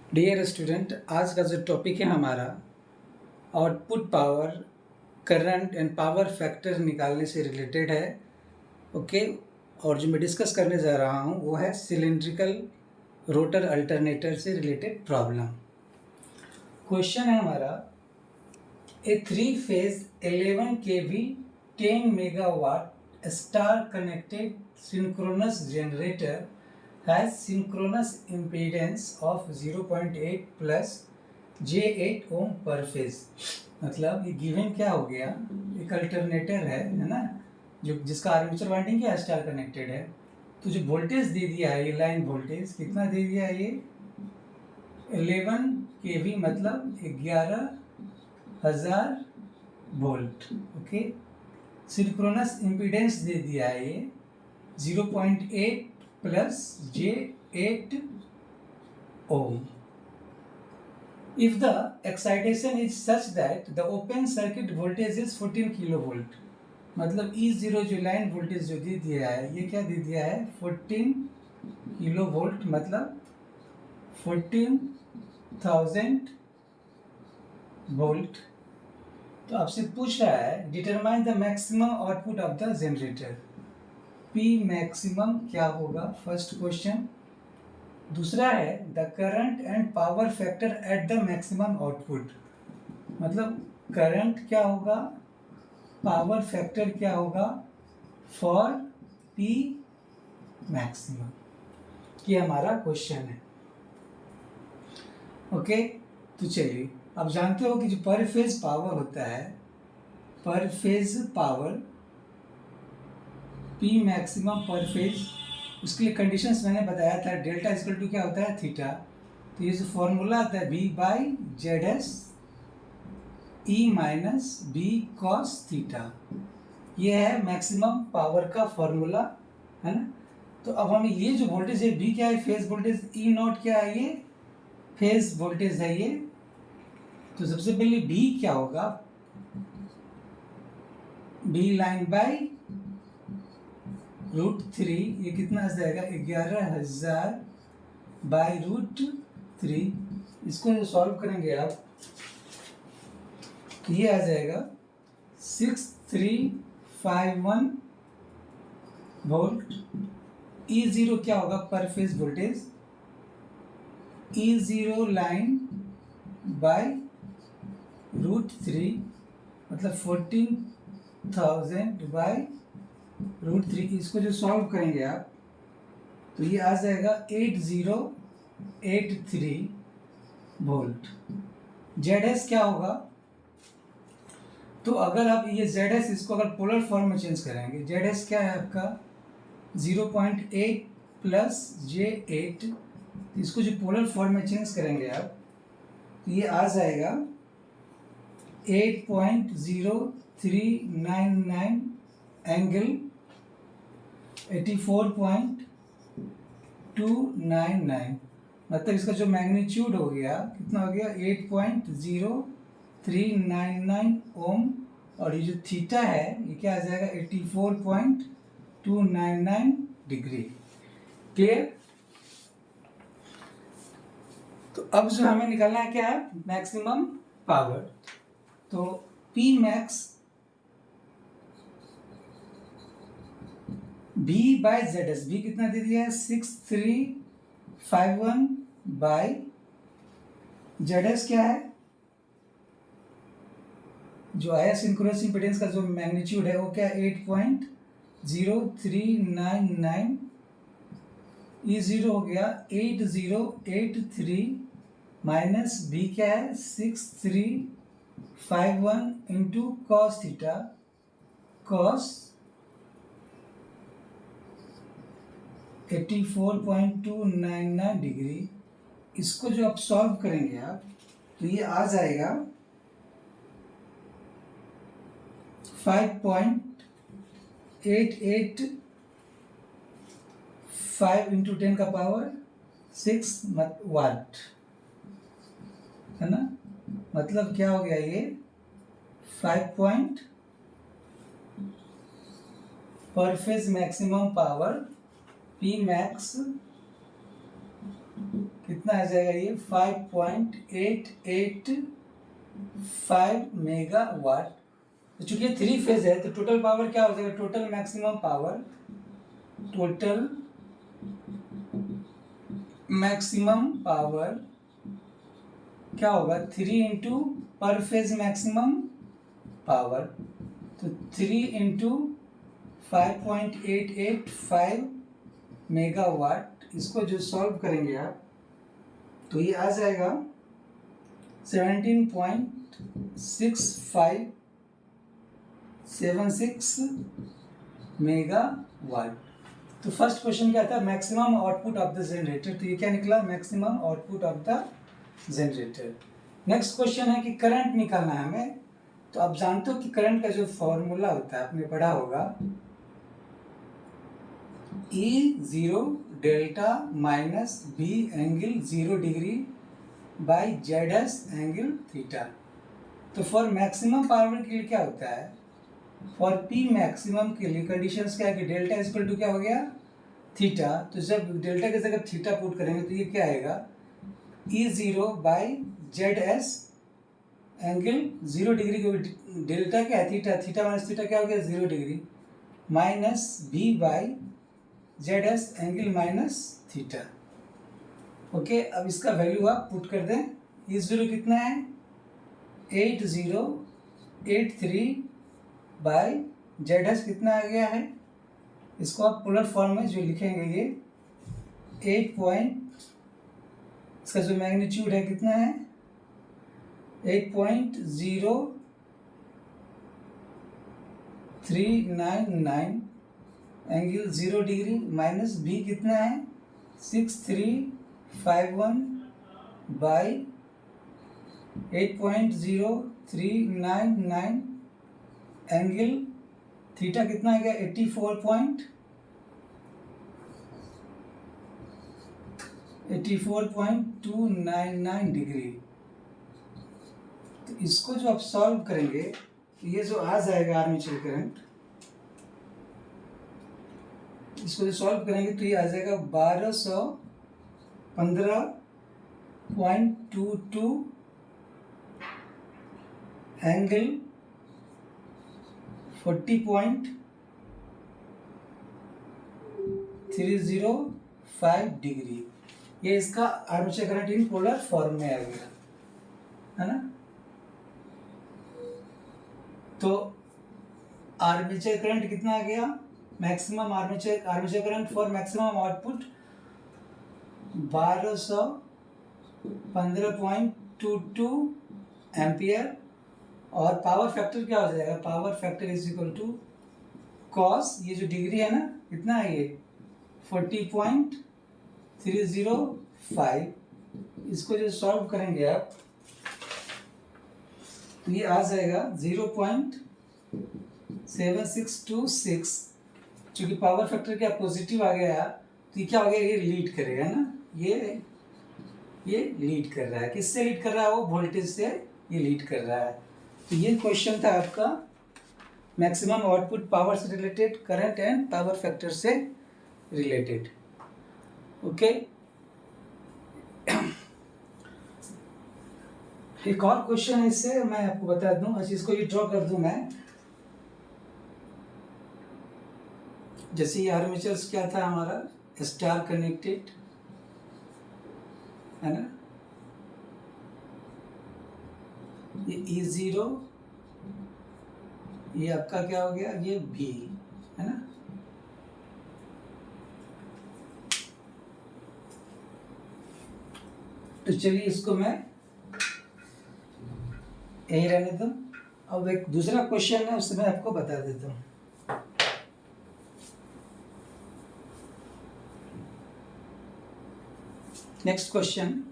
Dear student, आज का जो टॉपिक है हमारा output power, current and power factor निकालने से रिलेटेड है। ओके। और जो मैं डिस्कस करने जा रहा हूँ वो है सिलेंड्रिकल रोटर अल्टरनेटर से रिलेटेड प्रॉब्लम। क्वेश्चन है हमारा, ए 3-phase 11 kV 10 megawatt star connected synchronous generator has synchronous impedance of 0.8 plus J8 ओम पर फेज। मतलब ये गिवन क्या हो गया, एक अल्टरनेटर है ना, जो जिसका आर्मेचर वाइंडिंग क्या स्टार कनेक्टेड है। तो जो वोल्टेज दे दिया है, ये लाइन वोल्टेज कितना दे दिया है, ये 11 kV मतलब 11,000 वोल्ट। ओके। सिंक्रोनस इम्पीडेंस दे दिया है ये 0.8 plus J8 ohm. If the excitation is such that the open circuit voltage is 14 kilovolt, मतलब E0 जो लाइन वोल्टेज जो दे दिया है, ये क्या दे दिया है 14 किलोवोल्ट, मतलब 14,000 वोल्ट। तो आपसे पूछ रहा है determine the maximum output of the generator. P maximum क्या होगा, फर्स्ट क्वेश्चन। दूसरा है the current and power factor at the maximum output, मतलब करंट क्या होगा, पावर फैक्टर क्या होगा फॉर P मैक्सिमम। ये हमारा क्वेश्चन है। ओके। तो चलिए, अब जानते हो कि जो पर फेज पावर होता है, पर फेज पावर P मैक्सिमम पर फेज, उसके लिए कंडीशंस मैंने बताया था। डेल्टा इक्वल टू क्या होता है, थीटा। तो ये जो फॉर्मूला आता है V/ZS E minus B cos theta, ये है मैक्सिमम पावर का फॉर्मूला, है ना। तो अब हमें ये जो वोल्टेज है V क्या है, फेज वोल्टेज, E नॉट क्या है, ये फेज वोल्टेज है ये। तो सबसे पहले V क्या होगा, B लाइन बाई √3, ये कितना आ जाएगा 11,000 बाई √3। इसको जो सॉल्व करेंगे आप, तो ये आ जाएगा 6351 वोल्ट। E0 क्या होगा, पर phase voltage, E0 line by √3 मतलब 14,000 बाई √3। इसको जो सॉल्व करेंगे आप, तो ये आ जाएगा 8083 वोल्ट। ZS क्या होगा, तो अगर आप ये ZS इसको अगर पोलर फॉर्म में चेंज करेंगे, ZS क्या है आपका 0.8 प्लस J8, इसको जो पोलर फॉर्म में चेंज करेंगे आप, तो ये आ जाएगा 8.0399 एंगल 84.299, मतलब इसका जो मैग्नीट्यूड हो गया कितना हो गया 8.0399 ओम। और ये जो थीटा है ये क्या आ जाएगा 84.299 डिग्री। क्लियर। तो अब जो हमें निकालना है क्या है, मैक्सिमम पावर। तो P max V by ZS, V कितना दे दिया है 6351 बाई ZS क्या है, जो आया सिंक्रोनस इम्पीडेंस का जो मैग्नीट्यूड है वो क्या 8.0399, E0 हो गया 8083 माइनस V क्या है 6351 into cos theta, cos 84.299 degree. इसको जो आप सॉल्व करेंगे आप, तो ये आ जाएगा 5.885 इंटू 10 का पावर 6 वाट, है ना। मतलब क्या हो गया ये 5 पर phase maximum power P max कितना आ जाएगा ये 5.885 मेगावाट। तो चूंकि ये 3 फेज है तो टोटल पावर क्या हो जाएगा, टोटल मैक्सिमम पावर क्या होगा 3 इंटू पर फेज मैक्सिमम पावर, तो 3 इंटू 5.885 मेगावाट। इसको जो सॉल्व करेंगे आप तो ये आ जाएगा 17.6576 मेगावाट। तो फर्स्ट क्वेश्चन क्या था, maximum output of the generator, तो ये क्या निकला, maximum output of the generator. Next question है कि करंट निकालना है हमें। तो आप जानते हो कि करंट का जो फॉर्मूला होता है आपने पढ़ा होगा, E0 delta minus B angle 0 degree by Z angle theta. तो फॉर मैक्सिमम पावर के लिए क्या होता है, फॉर पी मैक्सिमम के लिए कंडीशंस क्या है कि डेल्टा इक्वल टू क्या हो गया, थीटा। तो जब डेल्टा की जगह थीटा पुट करेंगे तो ये क्या आएगा, E0 by Z S angle 0 degree को, डेल्टा क्या है, थीटा, थीटा माइनस थीटा क्या हो गया 0 degree, minus B by Z S angle minus theta. Okay, अब इसका वैल्यू आप पुट कर दें। E0 कितना है 8083 बाई जेड एस कितना आ गया है, इसको आप पोलर फॉर्म में जो लिखेंगे ये 8 पॉइंट, इसका जो मैग्नीट्यूड है कितना है 8.0399 एंगल 0 डिग्री, माइनस बी कितना है 6351 बाई 8.0399 एंगल थीटा कितना आ गया 84.299 डिग्री। तो इसको जो आप सॉल्व करेंगे तो ये जो आ जाएगा आर्मेचर करंट, इसको जो सॉल्व करेंगे तो ये आ जाएगा 1215.22 एंगल 40.305 डिग्री। ये इसका armature current in polar form में आ गया है ना। तो आर्मेचर करंट कितना आ गया, maximum armature current for maximum output 1215.22 ampere, और पावर फैक्टर क्या हो जाएगा, power factor is equal to cos, ये जो डिग्री है ना कितना है ये 40.305। इसको जो सॉल्व करेंगे आप तो ये आ जाएगा 0.7626। चूँकि पावर फैक्टर क्या पॉजिटिव आ गया तो ये क्या हो गया, ये लीड करेगा ना, ये लीड कर रहा है, किससे लीड कर रहा है, वो वोल्टेज से ये लीड कर रहा है। तो ये क्वेश्चन था आपका मैक्सिमम आउटपुट पावर से related, current and power factor से रिलेटेड। ओके, एक और क्वेश्चन है इससे मैं आपको बता दूं, अच्छा इसको ये ड्रॉ कर दूं मैं, जैसे ये आर्मेचर्स क्या था हमारा स्टार कनेक्टेड है ना, ये E0, ये आपका क्या हो गया, ये B है ना। तो चलिए इसको मैं यही रहने दो। अब एक दूसरा क्वेश्चन है उससे मैं आपको बता देता हूँ। नेक्स्ट क्वेश्चन,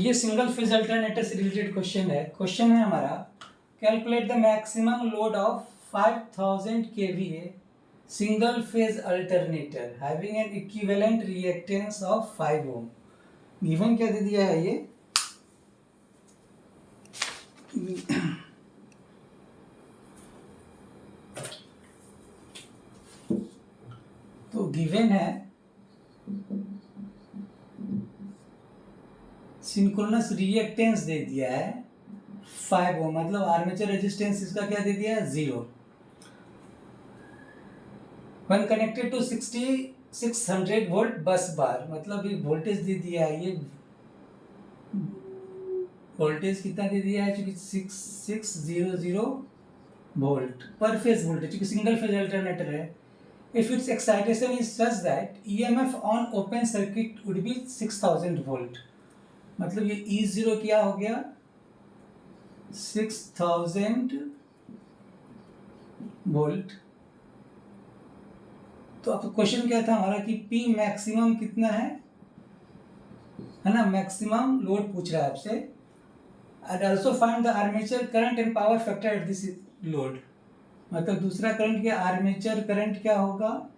तो ये सिंगल फेज अल्टरनेटर से रिलेटेड क्वेश्चन है। क्वेश्चन है हमारा, calculate the maximum load of 5000 kVA single phase alternator having an equivalent reactance of 5 ohm. Given क्या दे दिया है ये, तो गिवन है सिंक्रोनस रिएक्टेंस दे दिया है 5 ओम, मतलब आर्मेचर रेजिस्टेंस इसका क्या दे दिया है 0। व्हेन कनेक्टेड टू 600 वोल्ट बस बार, मतलब ये वोल्टेज दे दिया है, ये वोल्टेज कितना दे दिया है, चूंकि 6600 वोल्ट पर फेज वोल्टेज, चूंकि सिंगल फेज अल्टरनेटर है। If it's excitation is such that EMF on open circuit would be 6000 volt, मतलब ये E0 क्या हो गया 6000 वोल्ट। तो अब क्वेश्चन क्या था हमारा कि P मैक्सिमम कितना है ना, मैक्सिमम लोड पूछ रहा है आपसे। And also find the armature current and power factor at this load, मतलब दूसरा करंट क्या, आर्मेचर करंट क्या होगा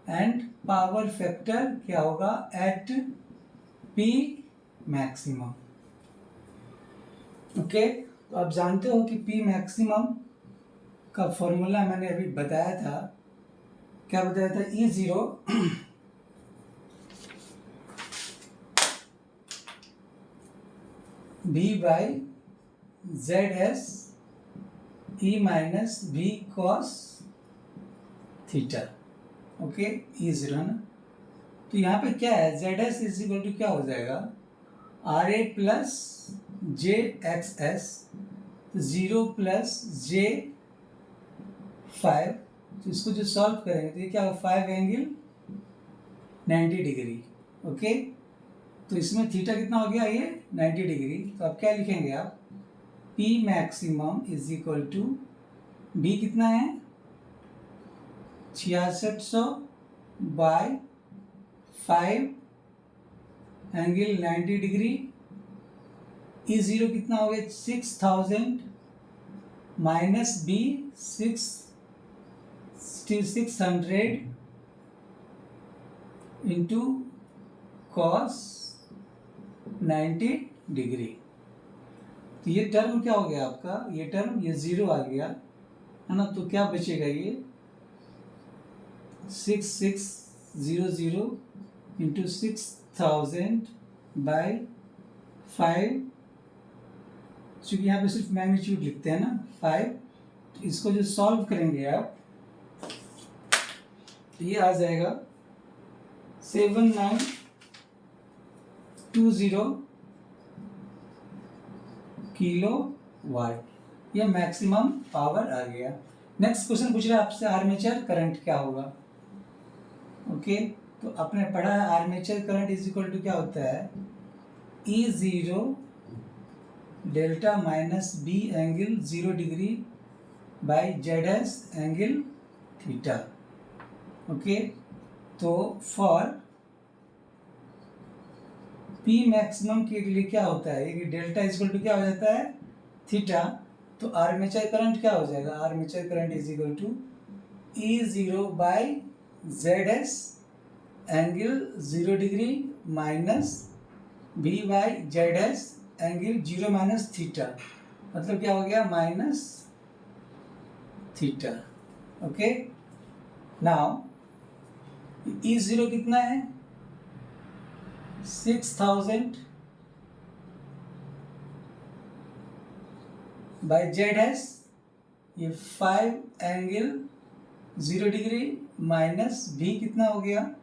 एंड पावर फैक्टर क्या होगा एट P मैक्सिमम। ओके, तो आप जानते हो कि P मैक्सिमम का फॉर्मूला मैंने अभी बताया था, क्या बताया था, E0 V by ZS E minus V cos theta. Okay, E0 ना, तो यहाँ पे क्या है ZS इज इक्वल टू क्या हो जाएगा RA plus JXS, 0 plus J5, तो इसको जो सॉल्व करेंगे तो ये क्या होगा 5 एंगल 90 डिग्री। ओके, तो इसमें थीटा कितना हो गया ये 90 डिग्री, तो आप क्या लिखेंगे आप P maximum is equal to B कितना है 6600 बाय 5 एंगल 90 डिग्री, E0 कितना हो गया 6000 minus B 600 into cos 90 degree. तो ये टर्म क्या हो गया आपका, ये टर्म ये 0 आ गया है ना, तो क्या बचेगा ये 6600 इंटू 6000 बाय 5, चूँकि यहाँ पे सिर्फ मैग्नीट्यूड लिखते हैं ना 5, तो इसको जो सॉल्व करेंगे आप ये आ जाएगा 7920 किलो वाट, ये मैक्सिमम पावर आ गया। नेक्स्ट क्वेश्चन पूछ रहा है आपसे आर्मेचर करंट क्या होगा। ओके, तो आपने पढ़ा है armature current is equal to क्या होता है E0 delta minus B angle 0 degree by ZS angle theta. Okay, तो फॉर P मैक्सिमम के लिए क्या होता है कि डेल्टा इक्वल टू क्या हो जाता है थीटा, तो आर्मेचर करंट क्या हो जाएगा, armature current is equal to E0 by ZS angle 0 degree minus B by ZS angle 0 minus theta, मतलब क्या हो गया minus theta. Okay, now E0 कितना है 6000 बाई ZS, ये 5 एंगल 0 डिग्री माइनस B कितना हो गया,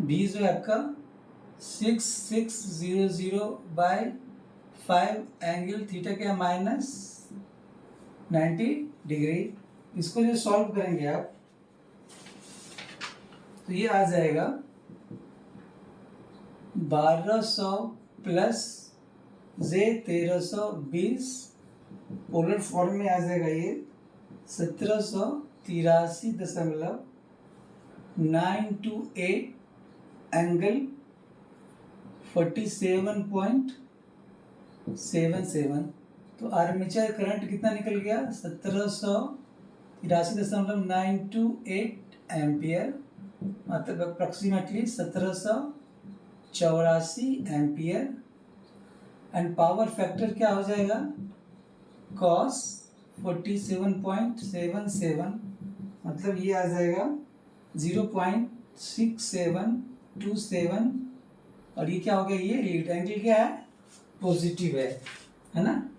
B जो है आपका 6600 बाई 5 एंगल थीटा क्या माइनस 90 डिग्री। इसको जो सॉल्व करेंगे आप तो ये आ जाएगा 1200 प्लस J1320, पोलर फॉर्म में आ जाएगा ये 1783.928 एंगल 47.77। तो आर्मेचर करंट कितना निकल गया? 1783.928 एम्पियर, मतलब approximately 1784 ampere. And power factor क्या हो जाएगा? cos 47.77, मतलब ये आ जाएगा 0.6727। और ये क्या हो गया? ये लीड एंगल क्या है? पॉजिटिव है ना।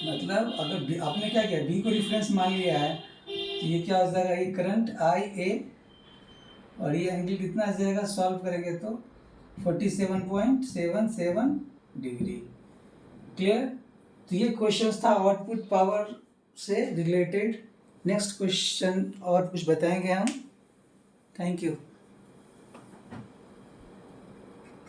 मतलब अगर आपने क्या किया, बी को रेफरेंस मान लिया है, तो ये क्या हो जाएगा? ये करंट आई ए, और ये एंगल कितना आ जाएगा? सॉल्व करेंगे तो 47.77 डिग्री। क्लियर? तो ये क्वेश्चन था आउटपुट पावर से रिलेटेड। नेक्स्ट क्वेश्चन और कुछ बताएंगे हम। Thank you.